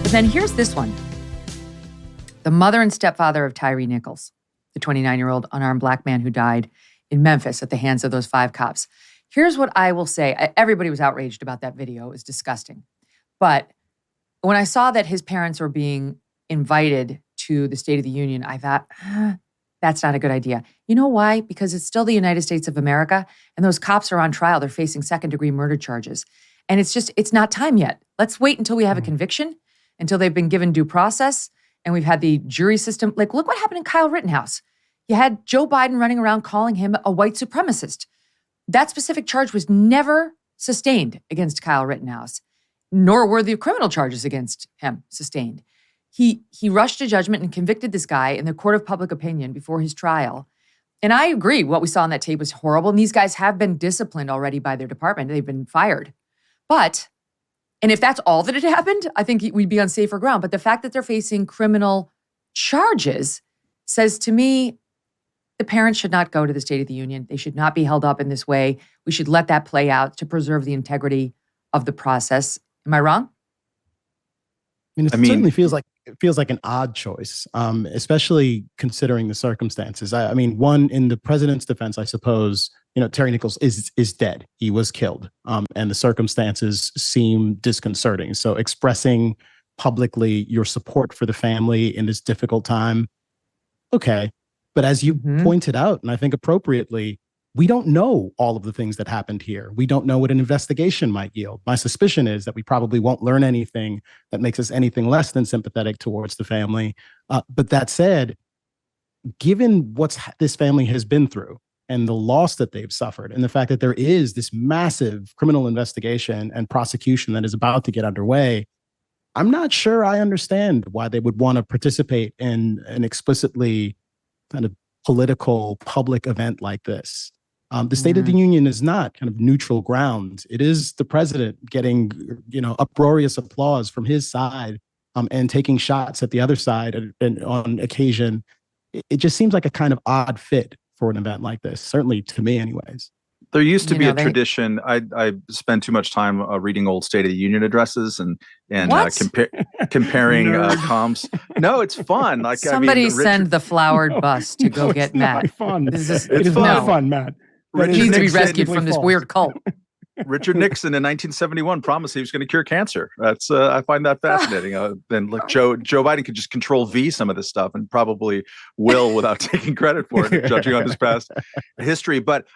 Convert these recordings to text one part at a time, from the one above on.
But then here's this one. The mother and stepfather of Tyre Nichols, the 29-year-old unarmed black man who died in Memphis at the hands of those 5 cops. Here's what I will say. Everybody was outraged about that video. It was disgusting. But when I saw that his parents were being invited to the State of the Union, I thought, that's not a good idea. You know why? Because it's still the United States of America, and those cops are on trial. They're facing second-degree murder charges. And it's not time yet. Let's wait until we have a conviction, until they've been given due process, and we've had the jury system. Like, look what happened in Kyle Rittenhouse. You had Joe Biden running around calling him a white supremacist. That specific charge was never sustained against Kyle Rittenhouse, nor were the criminal charges against him sustained. He rushed to judgment and convicted this guy in the court of public opinion before his trial. And I agree, what we saw on that tape was horrible. And these guys have been disciplined already by their department. They've been fired. And if that's all that had happened, I think we'd be on safer ground. But the fact that they're facing criminal charges says to me, the parents should not go to the State of the Union. They should not be held up in this way. We should let that play out to preserve the integrity of the process. Am I wrong? It certainly feels like an odd choice, especially considering the circumstances. One, in the president's defense, I suppose, Tyre Nichols is dead. He was killed, and the circumstances seem disconcerting. So expressing publicly your support for the family in this difficult time, okay. But as you pointed out, and I think appropriately, we don't know all of the things that happened here. We don't know what an investigation might yield. My suspicion is that we probably won't learn anything that makes us anything less than sympathetic towards the family. But that said, given what this family has been through and the loss that they've suffered, and the fact that there is this massive criminal investigation and prosecution that is about to get underway, I'm not sure I understand why they would want to participate in an explicitly kind of political public event like this. The State of the Union is not kind of neutral ground. It is the president getting, uproarious applause from his side, and taking shots at the other side and on occasion. It just seems like a kind of odd fit for an event like this, certainly to me anyways. There used to be a tradition. I spend too much time reading old State of the Union addresses and comparing comms. No, it's fun. Somebody send the flowered bus to go get Matt. Not fun. It is not fun, Matt. He needs to be rescued from this weird cult. Richard Nixon in 1971 promised he was going to cure cancer. That's I find that fascinating. Then Joe Biden could just control V some of this stuff and probably will without taking credit for it, judging on his past history. But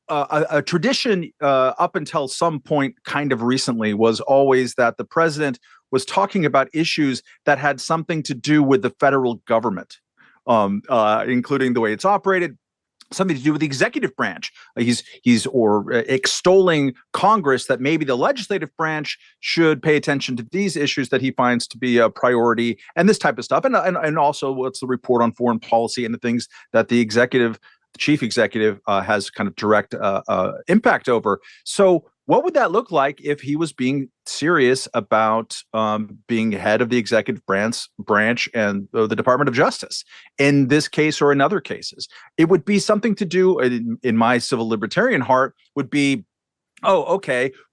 a tradition up until some point, kind of recently, was always that the president was talking about issues that had something to do with the federal government, including the way it's operated. Something to do with the executive branch. He's extolling Congress that maybe the legislative branch should pay attention to these issues that he finds to be a priority and this type of stuff. And also what's the report on foreign policy and the things that the chief executive has kind of direct impact over. So what would that look like if he was being serious about being head of the executive branch and the Department of Justice in this case or in other cases? It would be something to do, in my civil libertarian heart, would be,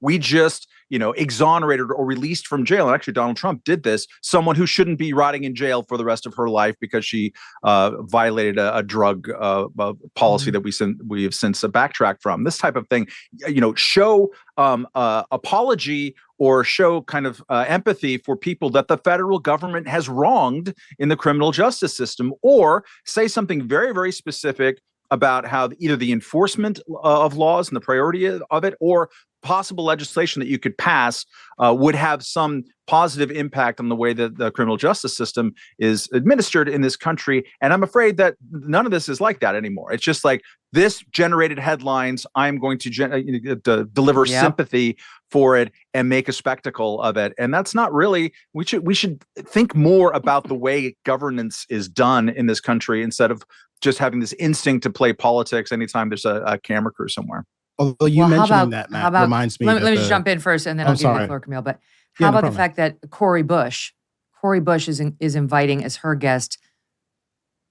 we just exonerated or released from jail. And actually, Donald Trump did this. Someone who shouldn't be rotting in jail for the rest of her life because she violated a drug policy that we have since backtracked from. This type of thing, show apology or show kind of empathy for people that the federal government has wronged in the criminal justice system, or say something very, very specific about how either the enforcement of laws and the priority of it, or possible legislation that you could pass would have some positive impact on the way that the criminal justice system is administered in this country. And I'm afraid that none of this is like that anymore. It's just like, this generated headlines. I'm going to deliver sympathy for it and make a spectacle of it. And that's not really, we should think more about the way governance is done in this country instead of just having this instinct to play politics anytime there's a camera crew somewhere. Although you mentioning that, Matt, reminds me. Let me just jump in first, and then I'll give you the floor, Kmele. But how about the fact that Cori Bush is inviting as her guest?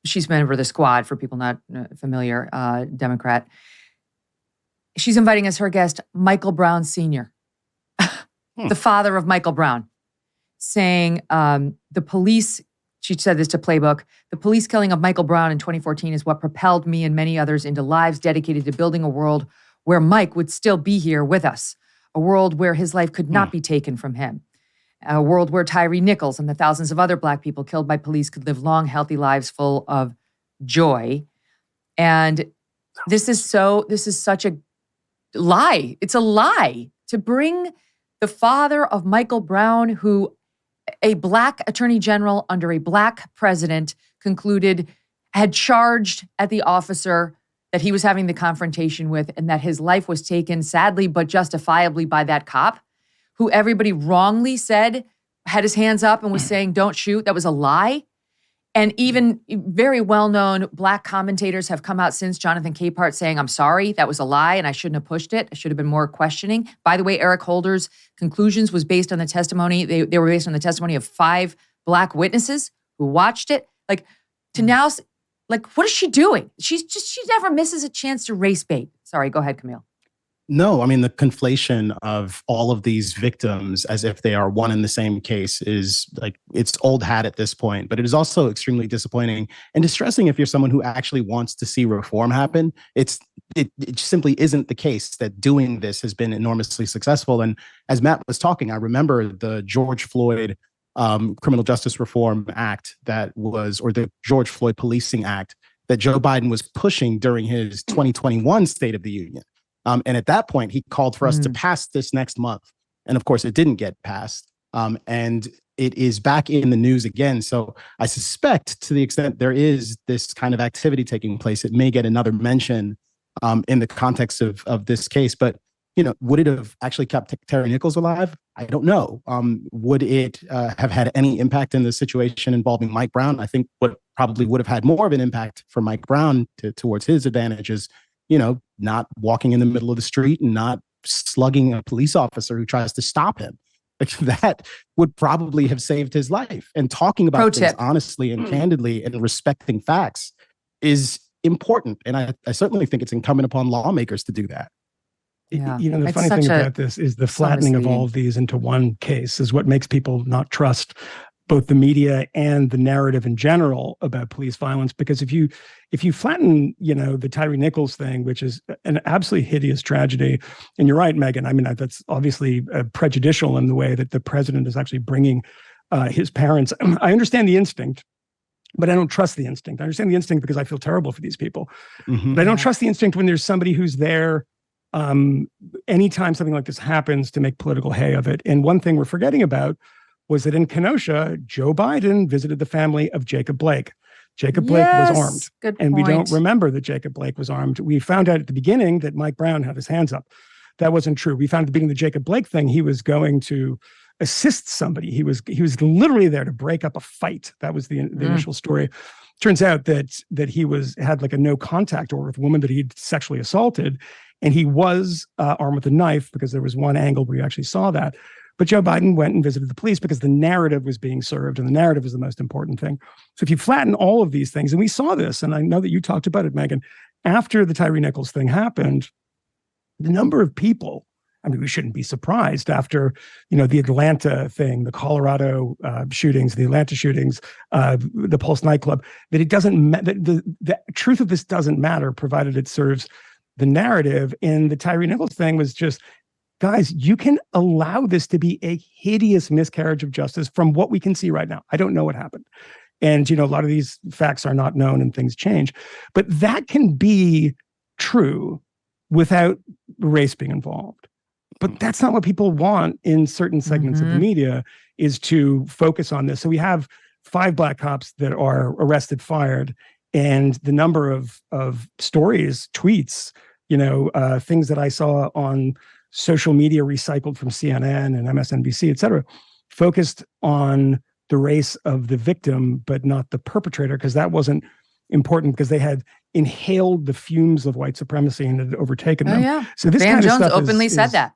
She's a member of the squad, for people not familiar, Democrat. She's inviting as her guest Michael Brown Sr., the father of Michael Brown. saying the police, she said this to Playbook, the police killing of Michael Brown in 2014 is what propelled me and many others into lives dedicated to building a world where Mike would still be here with us, a world where his life could not be taken from him, a world where Tyre Nichols and the thousands of other Black people killed by police could live long, healthy lives full of joy. And this is such a lie. It's a lie to bring the father of Michael Brown, who a Black attorney general under a Black president concluded had charged at the officer that he was having the confrontation with, and that his life was taken, sadly but justifiably, by that cop, who everybody wrongly said had his hands up and was saying, don't shoot. That was a lie. And even very well-known Black commentators have come out since, Jonathan Capehart saying, I'm sorry, that was a lie and I shouldn't have pushed it. I should have been more questioning. By the way, Eric Holder's conclusions was based on the testimony. They were based on the testimony of 5 Black witnesses who watched it. Like, to now, like, what is she doing? She never misses a chance to race bait. Sorry, go ahead, Kmele. No, I mean, the conflation of all of these victims as if they are one in the same case is like, it's old hat at this point, but it is also extremely disappointing and distressing if you're someone who actually wants to see reform happen. It simply isn't the case that doing this has been enormously successful. And as Matt was talking, I remember the George Floyd Criminal Justice Reform Act or the George Floyd Policing Act that Joe Biden was pushing during his 2021 State of the Union. And at that point, he called for us to pass this next month. And of course, it didn't get passed. And it is back in the news again. So I suspect, to the extent there is this kind of activity taking place, it may get another mention in the context of this case. But, would it have actually kept Tyre Nichols alive? I don't know. Would it have had any impact in the situation involving Mike Brown? I think what probably would have had more of an impact for Mike Brown towards his advantages, not walking in the middle of the street and not slugging a police officer who tries to stop him. Like, that would probably have saved his life. And talking about things honestly and candidly and respecting facts is important. And I certainly think it's incumbent upon lawmakers to do that. Yeah. The funny thing about this is the flattening of all of these into one case is what makes people not trust both the media and the narrative in general about police violence. Because if you flatten, the Tyre Nichols thing, which is an absolutely hideous tragedy, and you're right, Megyn, I mean, that's obviously prejudicial in the way that the president is actually bringing his parents. I understand the instinct, but I don't trust the instinct. I understand the instinct because I feel terrible for these people. Mm-hmm. But I don't trust the instinct when there's somebody who's there anytime something like this happens to make political hay of it. And one thing we're forgetting about was that in Kenosha, Joe Biden visited the family of Jacob Blake. Jacob Blake was armed. Good and point. We don't remember that Jacob Blake was armed. We found out at the beginning that Mike Brown had his hands up. That wasn't true. We found at the beginning of the Jacob Blake thing, he was going to assist somebody. He was literally there to break up a fight. That was the initial story. Turns out that he had like a no contact order with a woman that he'd sexually assaulted. And he was armed with a knife, because there was one angle where you actually saw that. But Joe Biden went and visited the police because the narrative was being served, and the narrative is the most important thing. So if you flatten all of these things, and we saw this, and I know that you talked about it, Megyn, after the Tyre Nichols thing happened, the number of people, I mean, we shouldn't be surprised after, the Atlanta thing, the Colorado shootings, the Atlanta shootings, the Pulse nightclub, that it doesn't, the truth of this doesn't matter, provided it serves the narrative. And the Tyre Nichols thing was just, guys, you can allow this to be a hideous miscarriage of justice from what we can see right now. I don't know what happened. And, a lot of these facts are not known and things change. But that can be true without race being involved. But that's not what people want in certain segments of the media, is to focus on this. So we have 5 Black cops that are arrested, fired, and the number of stories, tweets, things that I saw on social media recycled from CNN and MSNBC, et cetera, focused on the race of the victim, but not the perpetrator, because that wasn't important, because they had inhaled the fumes of white supremacy and had overtaken them. Yeah. So this Van kind of Jones stuff openly said that.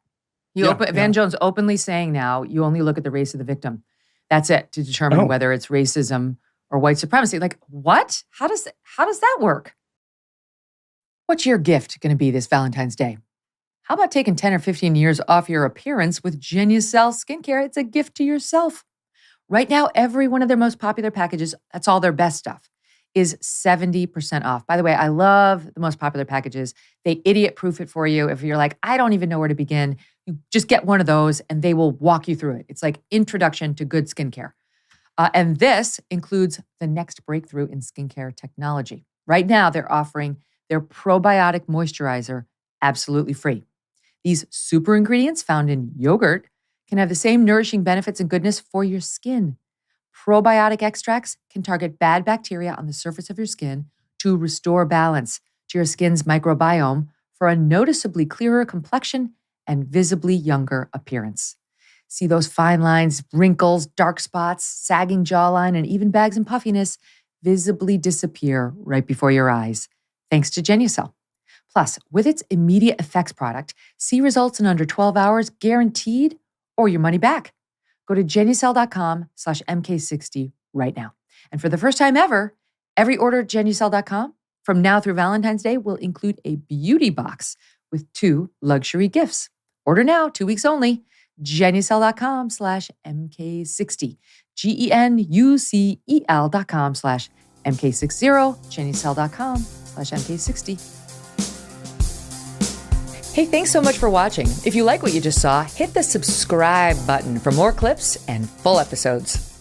Van Jones openly saying now, you only look at the race of the victim. That's it, to determine whether it's racism or white supremacy. Like, what? How does that work? What's your gift going to be this Valentine's Day? How about taking 10 or 15 years off your appearance with Genucel Skincare? It's a gift to yourself. Right now, every one of their most popular packages, that's all their best stuff, is 70% off. By the way, I love the most popular packages. They idiot-proof it for you. If you're like, I don't even know where to begin, you just get one of those and they will walk you through it. It's like introduction to good skincare. And this includes the next breakthrough in skincare technology. Right now, they're offering their probiotic moisturizer absolutely free. These super ingredients found in yogurt can have the same nourishing benefits and goodness for your skin. Probiotic extracts can target bad bacteria on the surface of your skin to restore balance to your skin's microbiome for a noticeably clearer complexion and visibly younger appearance. See those fine lines, wrinkles, dark spots, sagging jawline, and even bags and puffiness visibly disappear right before your eyes, thanks to Genucel. Plus, with its immediate effects product, see results in under 12 hours guaranteed or your money back. Go to Genucel.com/MK60 right now. And for the first time ever, every order at Genucel.com from now through Valentine's Day will include a beauty box with 2 luxury gifts. Order now, 2 weeks only. Genucel.com/MK60. GENUCEL.com/MK60. Genucel.com/MK60. Hey, thanks so much for watching. If you like what you just saw, hit the subscribe button for more clips and full episodes.